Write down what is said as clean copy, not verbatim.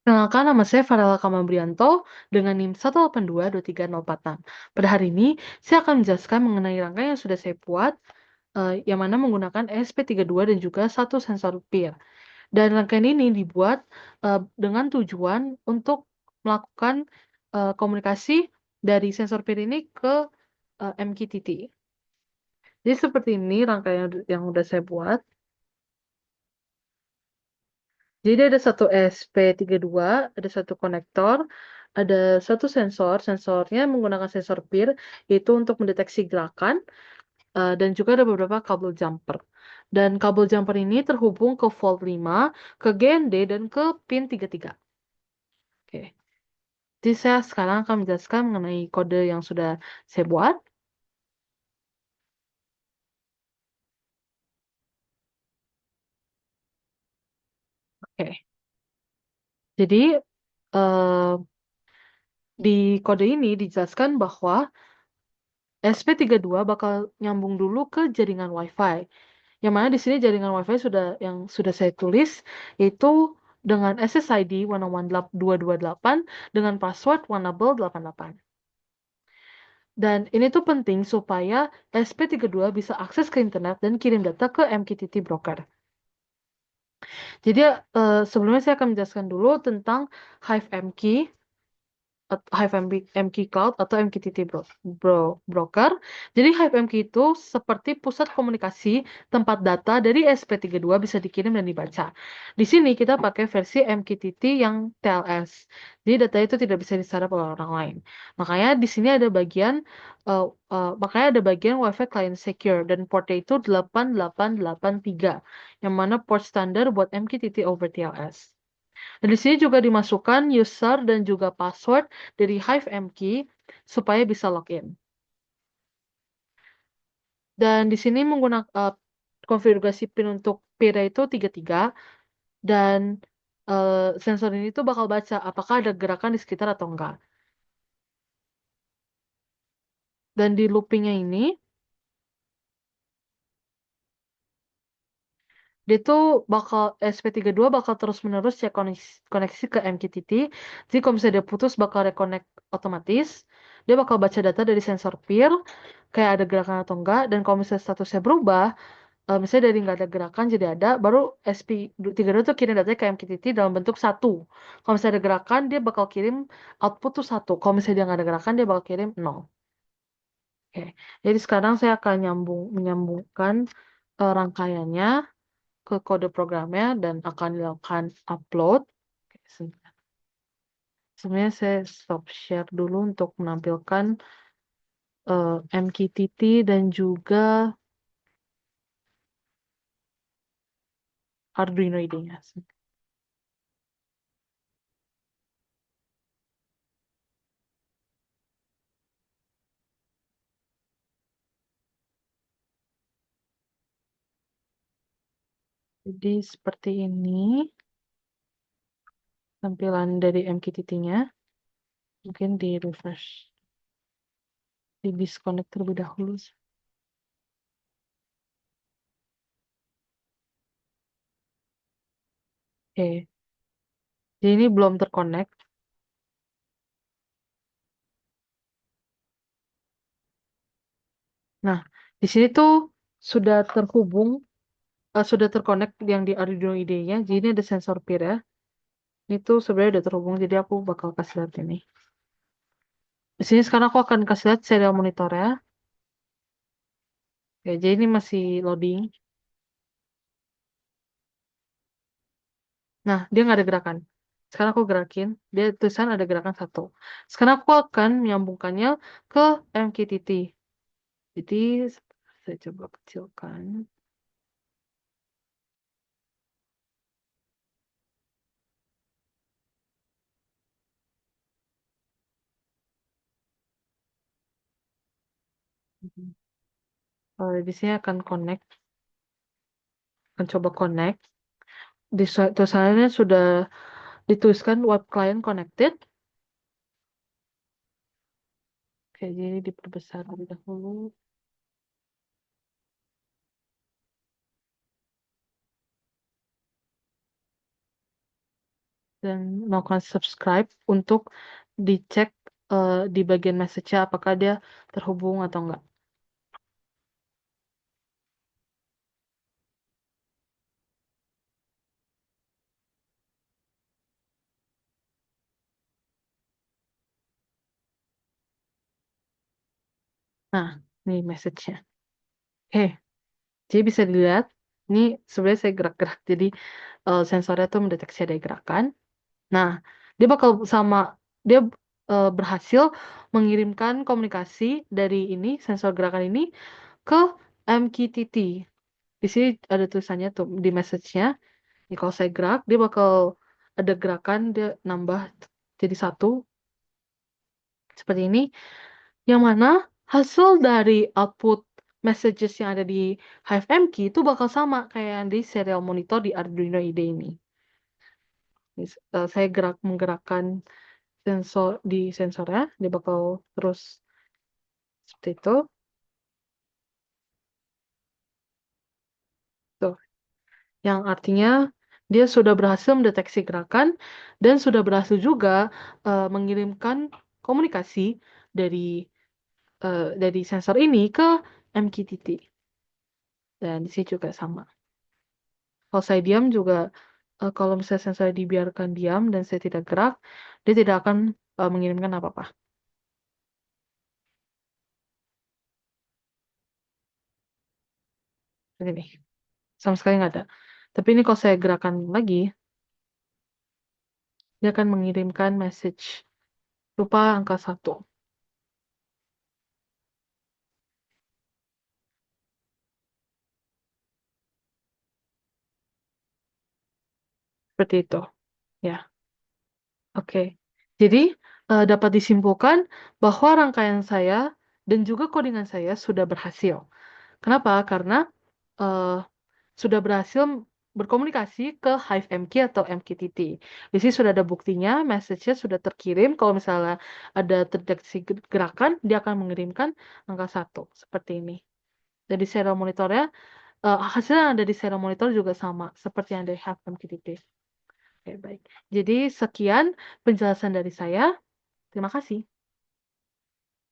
Kenalkan, nama saya Farela Kamabrianto dengan NIM 1822304. Pada hari ini, saya akan menjelaskan mengenai rangkaian yang sudah saya buat, yang mana menggunakan ESP32 dan juga satu sensor peer. Dan rangkaian ini dibuat dengan tujuan untuk melakukan komunikasi dari sensor peer ini ke MQTT. Jadi seperti ini rangkaian yang sudah saya buat. Jadi ada satu ESP32, ada satu konektor, ada satu sensor. Sensornya menggunakan sensor peer, itu untuk mendeteksi gerakan, dan juga ada beberapa kabel jumper. Dan kabel jumper ini terhubung ke volt 5, ke GND, dan ke pin 33. Oke. Jadi saya sekarang akan menjelaskan mengenai kode yang sudah saya buat. Oke. Jadi eh, di kode ini dijelaskan bahwa SP32 bakal nyambung dulu ke jaringan WiFi. Yang mana di sini jaringan WiFi yang sudah saya tulis yaitu dengan SSID 101228 dengan password Wanable88. Dan ini tuh penting supaya SP32 bisa akses ke internet dan kirim data ke MQTT broker. Jadi sebelumnya saya akan menjelaskan dulu tentang HiveMQ HiveMQ Cloud atau MQTT Broker. Jadi HiveMQ itu seperti pusat komunikasi tempat data dari SP32 bisa dikirim dan dibaca. Di sini kita pakai versi MQTT yang TLS. Jadi data itu tidak bisa diserap oleh orang lain. Makanya di sini ada bagian Wi-Fi Client Secure dan portnya itu 8883 yang mana port standar buat MQTT over TLS. Dan di sini juga dimasukkan user dan juga password dari HiveMQ supaya bisa login. Dan di sini menggunakan konfigurasi pin untuk PIRA itu 33 dan sensor ini tuh bakal baca apakah ada gerakan di sekitar atau enggak. Dan di loopingnya ini dia tuh SP32 bakal terus-menerus cek koneksi ke MQTT. Jadi kalau misalnya dia putus bakal reconnect otomatis. Dia bakal baca data dari sensor peer, kayak ada gerakan atau enggak. Dan kalau misalnya statusnya berubah, misalnya dari nggak ada gerakan jadi ada, baru SP32 tuh kirim datanya ke MQTT dalam bentuk satu. Kalau misalnya ada gerakan, dia bakal kirim output tuh satu. Kalau misalnya dia nggak ada gerakan, dia bakal kirim nol. Oke. Jadi sekarang saya akan menyambungkan rangkaiannya ke kode programnya dan akan dilakukan upload. Oke, sebenarnya saya stop share dulu untuk menampilkan MQTT dan juga Arduino IDE-nya. Jadi seperti ini tampilan dari MQTT-nya. Mungkin di refresh, di disconnect terlebih dahulu. Oke, jadi ini belum terconnect. Nah, di sini tuh sudah terhubung, sudah terconnect yang di Arduino IDE-nya. Jadi ini ada sensor peer ya. Itu sebenarnya udah terhubung, jadi aku bakal kasih lihat ini. Di sini sekarang aku akan kasih lihat serial monitornya. Ya, jadi ini masih loading. Nah, dia nggak ada gerakan. Sekarang aku gerakin, dia tulisan ada gerakan satu. Sekarang aku akan menyambungkannya ke MQTT. Jadi, saya coba kecilkan. Di sini akan connect, akan coba connect. Di tulisannya sudah dituliskan web client connected. Oke, jadi diperbesar lebih dahulu. dan melakukan subscribe untuk dicek, di bagian message-nya apakah dia terhubung atau enggak. Nah, ini message-nya. Oke, jadi bisa dilihat, ini sebenarnya saya gerak-gerak, jadi, sensornya tuh mendeteksi ada gerakan. Nah, dia bakal dia, berhasil mengirimkan komunikasi dari ini, sensor gerakan ini ke MQTT. Di sini ada tulisannya tuh di message-nya, nih kalau saya gerak, dia bakal ada gerakan, dia nambah jadi satu seperti ini, yang mana hasil dari output messages yang ada di HiveMQ itu bakal sama kayak yang di serial monitor di Arduino IDE ini. Saya menggerakkan sensornya, dia bakal terus seperti itu, tuh. Yang artinya dia sudah berhasil mendeteksi gerakan dan sudah berhasil juga, mengirimkan komunikasi dari, dari sensor ini ke MQTT, dan di sini juga sama. Kalau saya diam juga, kalau misalnya sensornya dibiarkan diam dan saya tidak gerak, dia tidak akan, mengirimkan apa-apa. Seperti ini, sama sekali nggak ada. Tapi ini kalau saya gerakan lagi, dia akan mengirimkan message rupa angka 1, seperti itu, ya. Oke. Jadi, dapat disimpulkan bahwa rangkaian saya dan juga codingan saya sudah berhasil. Kenapa? Karena, eee, sudah berhasil berkomunikasi ke HiveMQ atau MQTT. Di sini sudah ada buktinya, message-nya sudah terkirim, kalau misalnya ada terdeteksi gerakan, dia akan mengirimkan angka 1, seperti ini. Jadi serial monitornya, hasil yang ada di serial monitor juga sama, seperti yang dari HiveMQTT. Oke, baik. Jadi sekian penjelasan dari saya. Terima kasih.